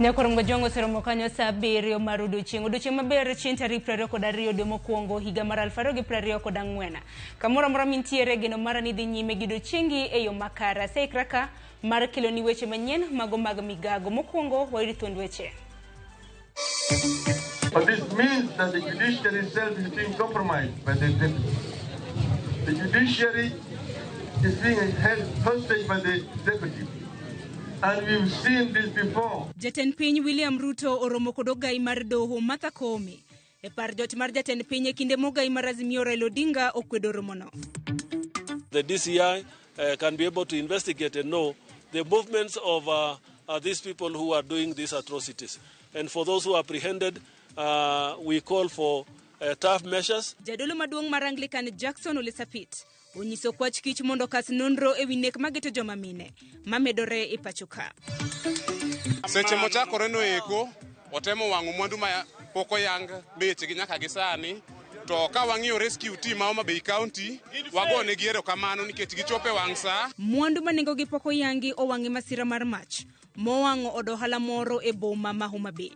Nyakorom gajongo seromo kanyo sa abiriyo mar odiochieng' maber chieng' tarik 22 dwe mokwongo higa mar 2024. Kamoro amora mintiere geno mara ni dhi nyime gi odiochiengi e yo makare. Seikra ka mar kelo ni weche manyien mago mag Migago. Mokwongo wairi thuond weche. But this means that the judiciary itself is being compromised by the executive. The judiciary is being held hostage by the executive. And we've seen this before. Jatend piny William Ruto oromo kod ogai mar doho Martha Koome. E par jot mar jatend piny e kinde mogai mar Azimio Raila Odinga okwedo romono. The DCI can be able to investigate and know the movements of these people who are doing these atrocities. And for those who are apprehended, we call for tough measures. Jadolo maduong' mar Anglican Jackson Ole Sapit onyiso kwach kich mondo kas nonro e wi nek mageto joma mine mamedore e pachoka. Seche mochakore no eko otemo wang'o mwandu ma poko yang beche gi nyaka gi sani to ka wang'iyo rescue team ma Homa Bay County wagone gi erokamano nikech gichope wang' sa. Mwandu manengo gi poko yangi owang'e masira mar mach mowang'o od ohala moro e boma ma Homa Bay.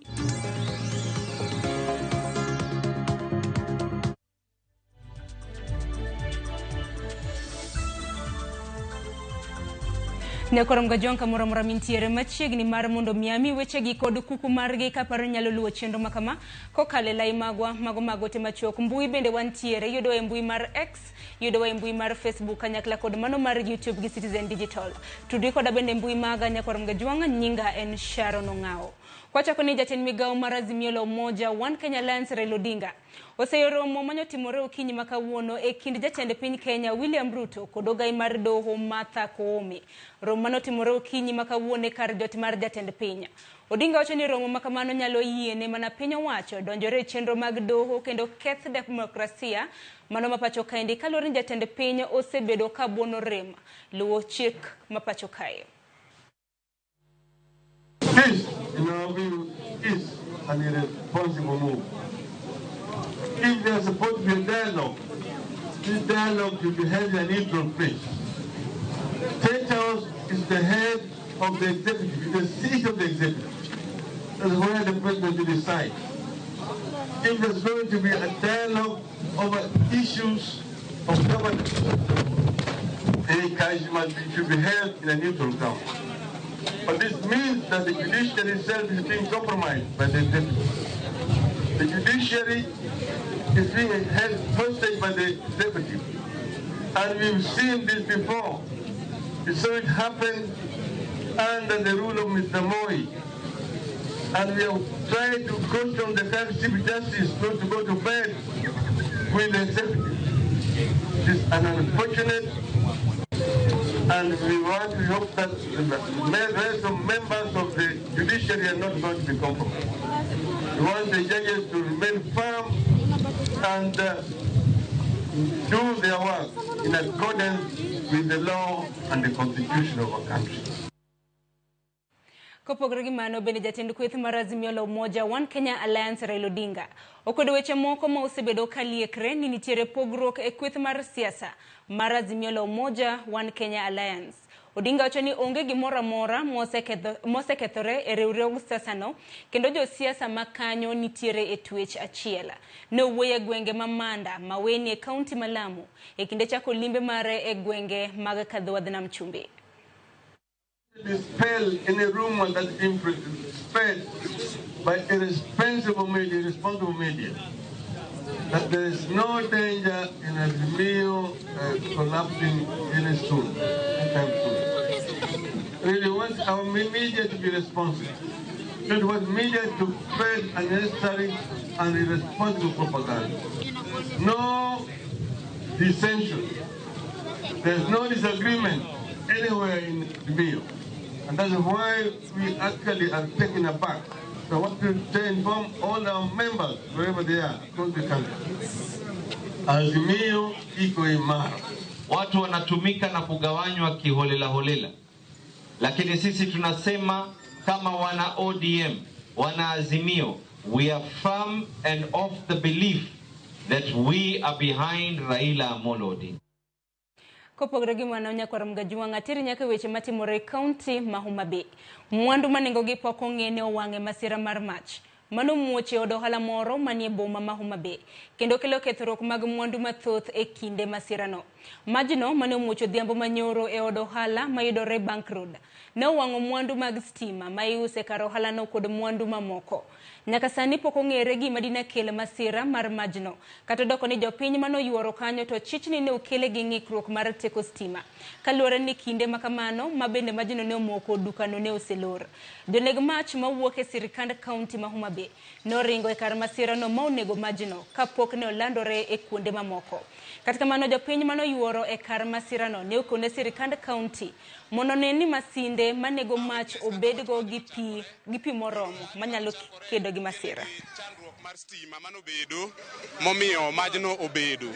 Nyakorom gajonka mora mintiere machiegni mar mondo miami weche gi kod kuku margi kaparo nyalo luwo chenro makama kokale lai magwa mago te machok mbui bende wantiere yudo e mbui mar X yudo e mbui mar Facebook kanyakla kod mano mar YouTube gi Citizen Digital tudri koda bende mbui maga nyakorom gajonga nyinga en Sharon Ongao. Kwacha koni jatend Migago mar Azimio la Umoja One Kenya Alliance Raila Odinga oseyoromo manyotimore okinyi makawuono e kind jatend piny Kenya William Ruto kod ogai mar doho Martha Koome. Romo manotimore okinyi makawuono e kar jot mar jatend piny. Odinga wacho ni romo makamano nyalo yiene mana piny owacho donjore e chenro mag doho kendo keth demokrasia mano mapacho kaendi kaluwore ni jatend piny osebedo ka buono rem luwo chik mapacho kae. This, in our view, is an irresponsible move. If there's supposed to be a dialogue, this dialogue should be held in a neutral place. State House is the head of the executive, the seat of the executive. That's where the president will decide. If there's going to be a dialogue over issues of governance, any encouragement should be held in a neutral ground. But this means that the judiciary itself is being compromised by the executive. The judiciary is being held hostage by the executive. And we've seen this before. We saw it happen under the rule of Mr. Moi. And we have tried to caution the current Chief Justice not to go to bed with the executive. It is an unfortunate, and we hope that the rest of members of the judiciary are not going to be compromised. We want the judges to remain firm and do their work in accordance with the law and the constitution of our country. Kopogore gi mano bende jatend kweth mar Azimio la Umoja One Kenya Alliance Raila Odinga okwedo weche moko ma osebedo kaliekre ni nitiere pogruok e kweth mar siasa mar Azimio la Umoja One Kenya Alliance. Odinga wacho ni onge gimoro amora mosekethore e riwruog siasano kendo jo siasa makanyo nitiere e twech achiel. Ne owuoyo e gwenge mamanda maweni e kaunti ma Lamu e kinde chako limbe mare e gwenge mag Kadhuadh nam Chumbi. Dispel in a rumor that's been spread by irresponsible media that there is no danger in Azimio collapsing any soon, anytime soon. Really want our media to be responsible. We don't want media to spread unnecessary and irresponsible propaganda. No dissension. There's no disagreement anywhere in Azimio. And that's why we actually are taken aback. So I want to inform all our members, wherever they are, across the country. Azimio iko imara. Watu wanatumika na kugawanywa kiholela holela. Lakini sisi tunasema kama wana ODM, wana Azimio, we are firm and of the belief that we are behind Raila Amolo Odinga. Kopogore gi mwana kwa Ramogi atiri nyaka weche matimore kaunti ma Homa Bay. Mwandu manengogi pok ong'ene owang'e masira mar mach. Mano muoche od ohala moro manie boma ma Homa Bay. Kendo kelo kethruok mag mwandu mathoth e kinde masirano. Majno mane muocho dhiambo manyoro e od ohala mayudore Bank Road. Ne owang'o mwandu mag stima ma iuse kar ohalano kod mwandu mamoko. Nyaka sani pok ong'ere gima dine kelo masira mar majno. Kata doko ni jopiny manoyuoro kanyo to chichni ne okele gi ng'ikruok mar teko stima. Kaluwore ni kinde makamano mabende majno ne omoko dukano ne oselor. Joneg mach mawuok e sirikand kaunti ma Homa Bay noringo e kar masirano ma onego majno kapok ne olandore e kuonde mamoko. Kata kamano jopiny manoyuoro e kar masirano ne okone sirikand kaunti mondo ne ni masinde manego mach obedgo gi pi moromo manyalo kedo gi masira. Chandruok mar stima mano bedo momiyo majno obedo.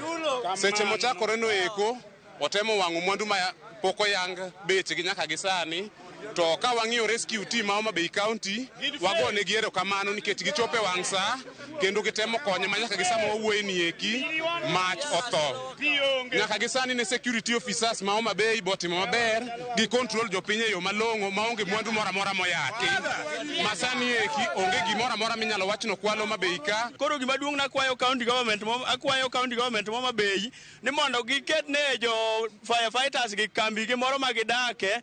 Seche mochakore no eko otemo wang'o mwandu ma pok oyang bechgi nyaka gi sani. To ka wang'iyo rescue team ma Homa Bay County wagone gi erokamano nikech gichopo e wang' sa kendo gitemo konyo manyaka gi sama wawuoye ni eki mach otho. Nyaka gi sani ne security officers ma Homa Bay botimo maber gi control jopiny e yo malong'o maonge mwandu moro amora moyaki. Masani eki onge gimoro amora minyalo wachno kwalo Homa Bay ka. Koro gima duong' nakwayo county government Homa Bay ni mondo giket ne jo firefighters gi kambi gi moro ma gidake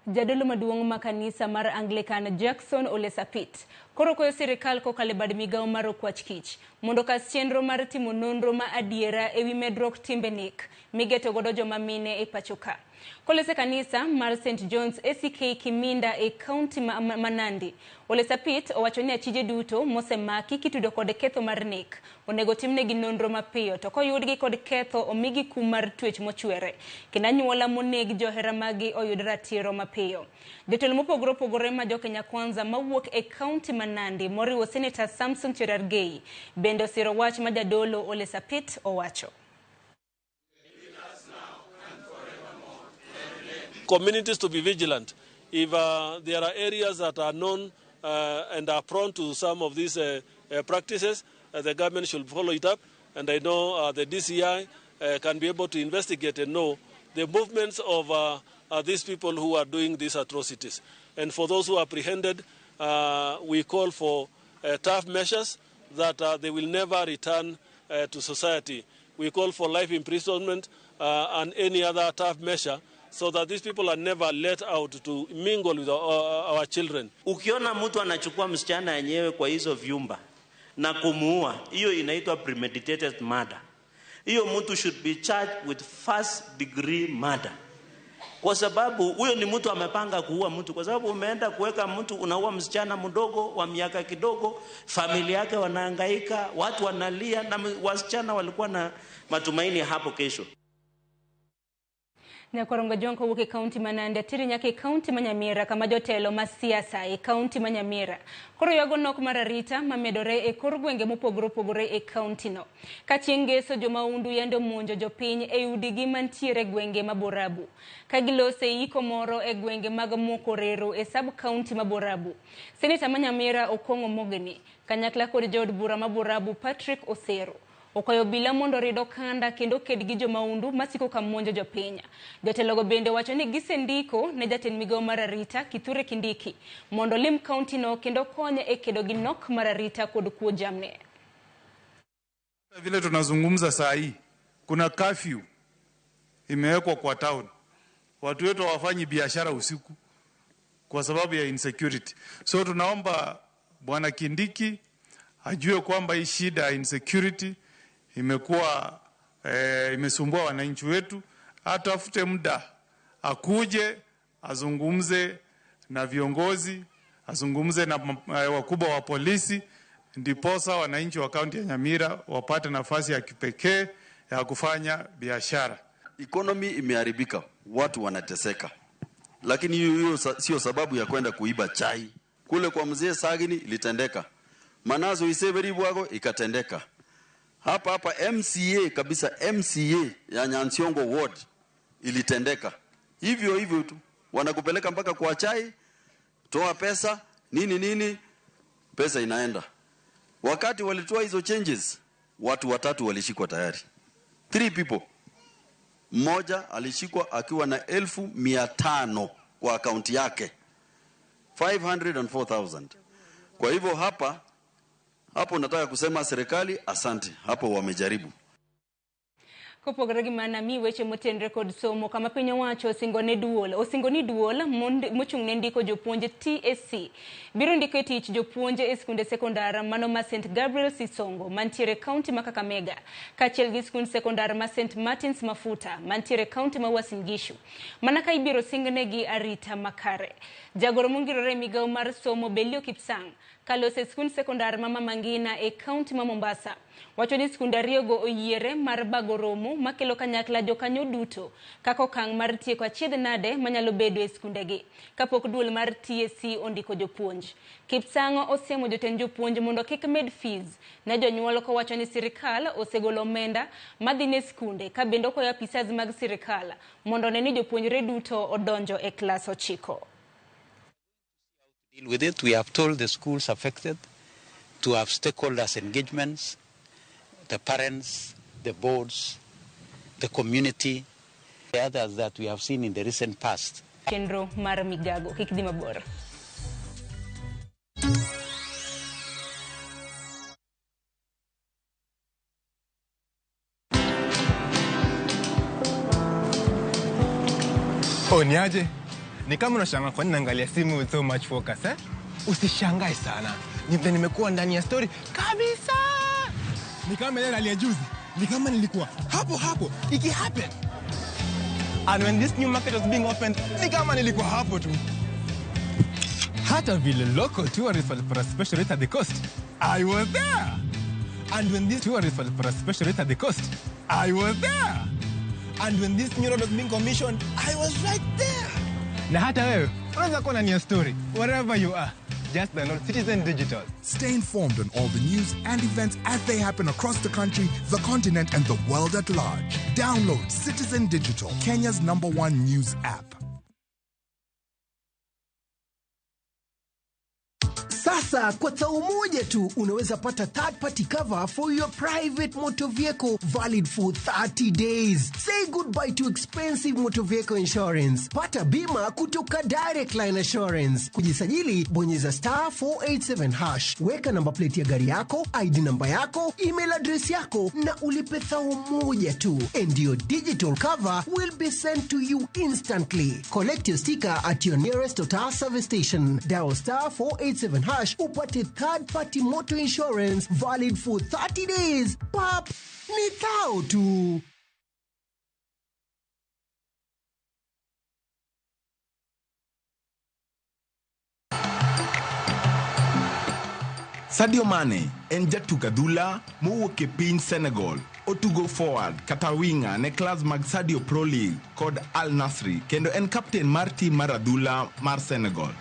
Jadolo maduong' ma kanisa mar Anglican Jackson Ole Sapit koro koyo sirikal kokalo bad Migago mar okwach kich mondo kas chenro mar timo nonro ma adiera ewi medruok timbe nek migeto godo joma mine e pachoka. Kolese kanisa mar St. John's ACK Kiminda e kaunti ma Nandi. Ole Sapit owacho ni achije duto mosemaki kitudo kod ketho mar nek onego timne gi nonro mapiyo to koyudgi kod ketho omigi kum mar twech mochwere kendo anyuola moneg johera magi oyud ratiro mapiyo. Jotelo mopogore opogore ma jo Kenya Kwanza mawuok e kaunti ma Nandi moriwo Senator Samson Cherargei bende osiro wach ma jadolo Ole Sapit owacho. Communities to be vigilant. If there are areas that are known and are prone to some of these practices, the government should follow it up. And I know the DCI can be able to investigate and know the movements of these people who are doing these atrocities. And for those who are apprehended, we call for tough measures that they will never return to society. We call for life imprisonment and any other tough measure so that these people are never let out to mingle with our children. Ukiona mtu anachukua msichana yenyewe kwa hizo vyumba na kumuua, hiyo inaitwa premeditated murder. Hiyo mtu should be charged with first degree murder. Kwa sababu huyo ni mtu amepanga kuua mtu, kwa sababu umeenda kuweka mtu unaua msichana mdogo wa miaka kidogo, familia yake wanahangaika, watu wanalia na wasichana walikuwa na matumaini hapo kesho. Na korongo jonko wuke kaunti manande atiri nyake kaunti manyamira kama jotelo masiasa e kaunti manyamira. Koro yago nok mararita mamedore e kor gwenge mopogore e kaunti no. Kachiengeso joma undu yando monjo jopiny e udigi mantiere gwenge maborabu. Kagilose iko moro e gwenge mag Mokorero e sub kaunti maborabu. Senator manyamira Okongo Mogeni kanyakla kod jod bura maborabu Patrick Osero. Okoyo bila mondo rido kanda kendo kedgi jomaundu masiko kamonjo jopenya. Jotelogo bende wacho ni gisendiko ne jatend Migago mararita Kithure Kindiki mondo lim county no kendo konye e kedo gi nok mararita kod kuo jamne. Vile tunazungumza saa hii kuna curfew imewekwa kwa town. Watu wetu hawafanyi biashara usiku kwa sababu ya insecurity. So tunaomba Bwana Kindiki ajue kwamba hii shida ya insecurity imekuwa imesumbua wananchi wetu, atafute muda akuje azungumze na viongozi, azungumze na wakubwa wa polisi, ndiposa wananchi wa kaunti ya Nyamira wapate nafasi ya kipekee ya kufanya biashara. Economy imeharibika, watu wanateseka. Lakini hiyo sio sababu ya kwenda kuiba chai. Kule kwa mzee Sagini ilitendeka. Manazo Iseberi Bwago ikatendeka. Hapa MCA kabisa, MCA ya Nyansiongo Ward ilitendeka. Hivyo tu. Wanakupeleka mpaka kwa chai, toa pesa, nini, pesa inaenda. Wakati walitoa hizo changes, watu watatu walishikwa tayari. 3 people. Mmoja alishikwa akiwa na 1,500 kwa akaunti yake. 504,000. Kwa hivyo hapo nataka kusema serikali asante, hapo wamejaribu. Kopogore gi mana mi weche motenre kod somo kama piny owacho osingoni duol mochung'ne ndiko jopuonje TSC biro ndiko tich jopuonje e skunde sekondar mano ma St Gabriel Sisongo mantiere kaunti ma Kakamega kaachiel gi skund sekondar ma St Martins Mafuta mantiere kaunti ma Uasin Gishu mana ka ibiro singnegi arita makare. Jagoro mongirore Migago mar somo Belio Kipsang kalose skund sekondar ma Mangina e kaunti ma Mombasa wacho ni skundariyo go oyiere mar bagoromo makelo kanyakla jokanyo duto kako kang mar tieko achiedh nade manyalo bedo e skundegi kapok duol mar TSC ondiko jopuonj. Kipsang osiemo jotend jopuonj mondo kik med fees ne jonyuol kowacho ni sirikal osegolo omenda madhi ne skunde ka bende koyo apisas mag sirikal mondo ne ni jopuonjre duto odonjo e klas 9. Deal with it. We have told the schools affected to have stakeholders engagements, the parents, the boards, the community, the others that we have seen in the recent past. Chenro mar Migago kikdhi mabor. Niaje? Ni kama unashangaa kwa nini naangalia simu with so much focus, eh? Usishangae sana. Nimekuwa ndani ya story kabisa. Ni kama ile hali ya juzi. Ni kama nilikuwa hapo iki happen. And when this new market was being opened, ni kama nilikuwa hapo tu. Hata vile local tourists for a special rate at the coast, I was there. And when this tourists for a special rate at the coast, I was there. And when this new road was being commissioned, I was right there. Na hata wewe, unaweza kuwa ndani ya story, wherever you are. Just download Citizen Digital. Stay informed on all the news and events as they happen across the country, the continent, and the world at large. Download Citizen Digital, Kenya's #1 news app. Sasa kwa tao moja tu unaweza pata third party cover for your private motor vehicle valid for 30 days. Say goodbye to expensive motor vehicle insurance. Pata bima kutoka Direct Line Assurance. Kujisajili bonyeza *487#. Weka namba plate ya gari yako, ID namba yako, email address yako na ulipe thao moja tu. And your digital cover will be sent to you instantly. Collect your sticker at your nearest Total service station. Dial *487# upate third party motor insurance valid for 30 days. Pap, ni thao tu. Sadio Mane en jatugo adhula mowuok e piny Senegal otugo forward kata winga ne klas mag Sadio Pro League kod Al Nassr kendo en kapten mar tim mar adhula mar Senegal.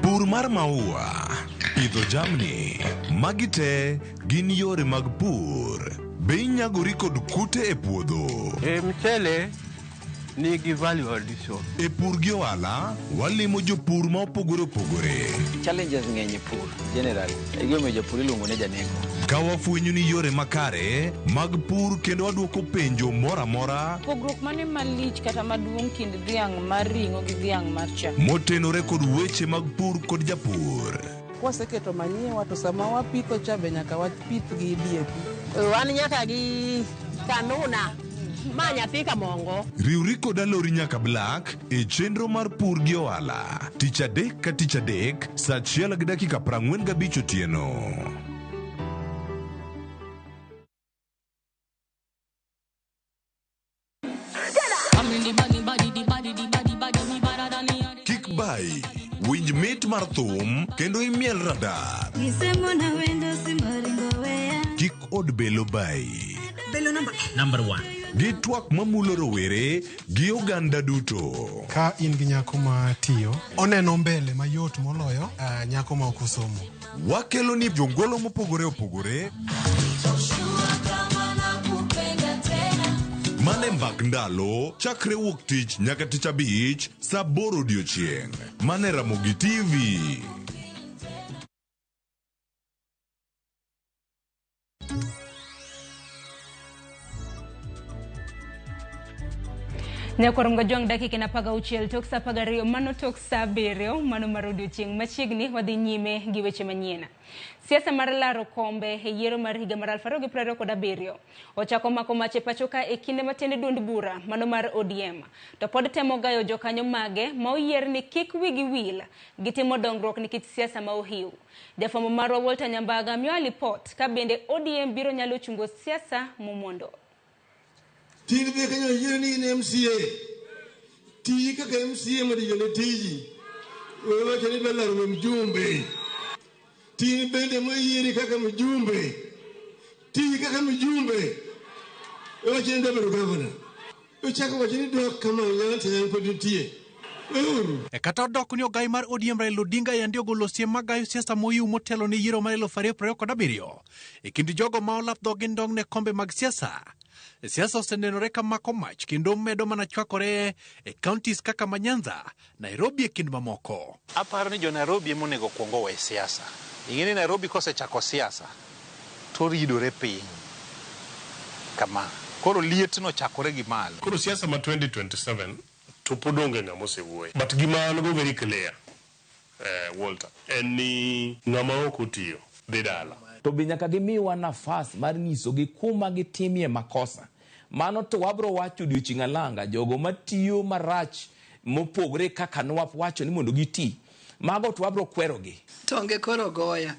Pur mar maua, pidho jamni, magite gin yore mag pur. Be inyagori kod kute e puodho? Mchele nigi value addition. E pur gi ohala, walimo jopur ma opogore. Challenges ng'eny pur generally. Egome jopur iluongo ne janego. Ka wafwenyo ni yore makare mag pur kendo waduoko penjo mora mora. Pogruok mane malich kata maduong' kind dhiang' mar ring'o gi dhiang' mar chak. Motenore kod weche mag pur kod japur. Waseketo manyien wato sama wapitho cha be nyaka wapith gi DAP. Wan nyaka gi kanuna ma nyathi kamongo. Riwri kod alori nyaka Black e chenro mar pur gi ohala. Tich adek ka tich adek, saa 1:45 otieno. Kik bai, winj mit mar thum kendo imiel radar. Kik od belo bai. Belo number 1. Gi twak mamulo rowere gi oganda duto. Ka in gi nyako ma tiyo, oneno mbele mayot moloyo nyako ma ok osomo. Wakelo ni jongolo mopogore opogore ma mane mbak ndalo chakre wuok tich nyaka tich abich saa 8 odiechieng'. Mane Ramogi TV. Nyakorom gajwang dakika na paga uchiel tok sa pagario mano tok sa berio mano marodio chieng machiegni wadhi nyime gi weche manyiena. Siasa mar laro kombe e yiero mar higa mar 2027 ochako mako mache pachoka e kinde matende duond bura mano mar ODM to pod temo gayo jokanyo mage ma oyier ni kik wigi wil gitimo dongruok nikech siasa ma ohiu. Jafwambo marwa Walter Nyambaga miyo lipot ka bende ODM biro nyalo chungo siasa momondo. Tini be kanyo yiero ni MCA tiji kaka MCA madiyo ne tiji wewe chani be laro mjumbe tini bende mo yieri kaka mjumbe tiji kaka mjumbe wewe chani be governor uchako wachini dok kama nyante yanpodutie kata odok ni ogai mar ODM Raila Odinga yandi ogolo siem magayo siasa moyiu motelo ni yiero mar 2027 e kind jogo ma olap dhogi ndong ne kombe mag siasa. Siasa osenenore ka mako mach kendo medo mana chwakore e counties kaka Manyanza, Nairobi e kind mamoko. Aparo ni jo Nairobi monego kuongo we siasa. Ingeni Nairobi kosechako siasa to ridore piny kama. Koro liet no chakore gi malo. Koro siasa ma 2027 to podonge ngamo sewuoy. But gima go very clear. Walter, eni ngama ok otiyo dhi dala. To be nyaka gimiwa nafas mar nyiso gi kuma gitimie makosa. Mano to wabro wacho odiochieng' alanga jogo matiyo marach mopogre kaka wacho ni mondo giti. Mago to wabro kwerogi. Tonge koro goya.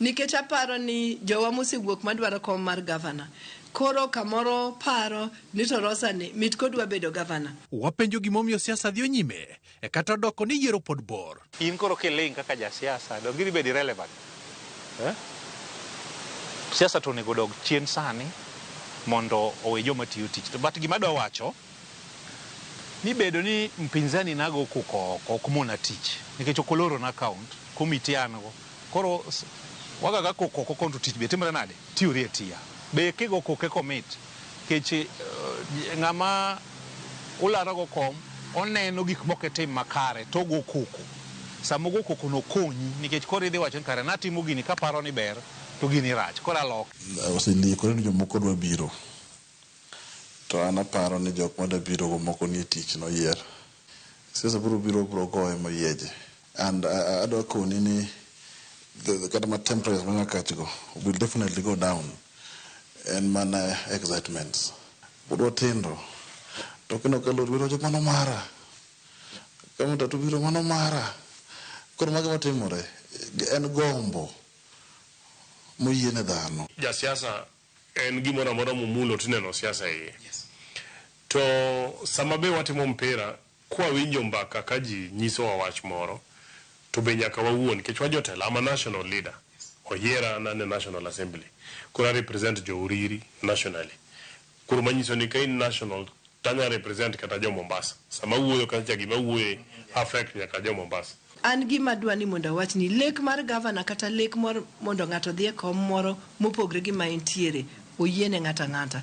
Nikech aparo ni jowa mosewuok madwaro kom mar governor. Koro kamoro paro ni to Rosa ni mit kodwa bedo governor. Wapenjo gimomiyo siasa dhi nyime e kata doko ni yiero pod bor. In koro keling kaka ja siasa do giri bedi relevant. Siasa to nego dog chien sani mondo owe joma tiyo tich. But gima dwa wacho ni bedo ni mpinzani nago kuko kumona tich. Nikech okoloro na account komiti ango. Koro waga ga kuko konto tich be timre nade? Tiuri etia. Be kigo koke commit. Kechi ngama ulara go kom oneno gik moko tim makare to go kuko. Samogo kuko no konyi nikech koro idhi wacho kare natimo gini ka paro ni ber. To gini rach, kora lok. Osendikore ni jomoko dwa biro. To an aparo ni jok ma dwa biro go moko ni tich no yier. Siasa biro goye moyieje. And adwa koni ni the kind of temperatures when I catch go will definitely go down. And man excitements. But what tendo? Tokeno kalo biro jok mano mara. Kama tatu biro mano mara. Koro mage matimore. En gombo. Moyiene dhano. Ja siasa en gimoro amora momulo tineno siasa iye. To sama be watimo mpira kwa winjo mbaka ka ji nyiso wa wach moro to be nyaka wawuon kech wa jotelo ama national leader oyiera na National Assembly kura represent jo Uriri nationally. Kuro manyiso ni kain national tanya represent kata jo Mombasa. Sama wuoyo kancha gima wuoye affect nyaka jo Mombasa. An gima dwa ni mondo wach ni lek mar governor kata lek mondo ng'ato dhi e kom moro mopogre gi ma entiere oyiene ng'ata ng'ata.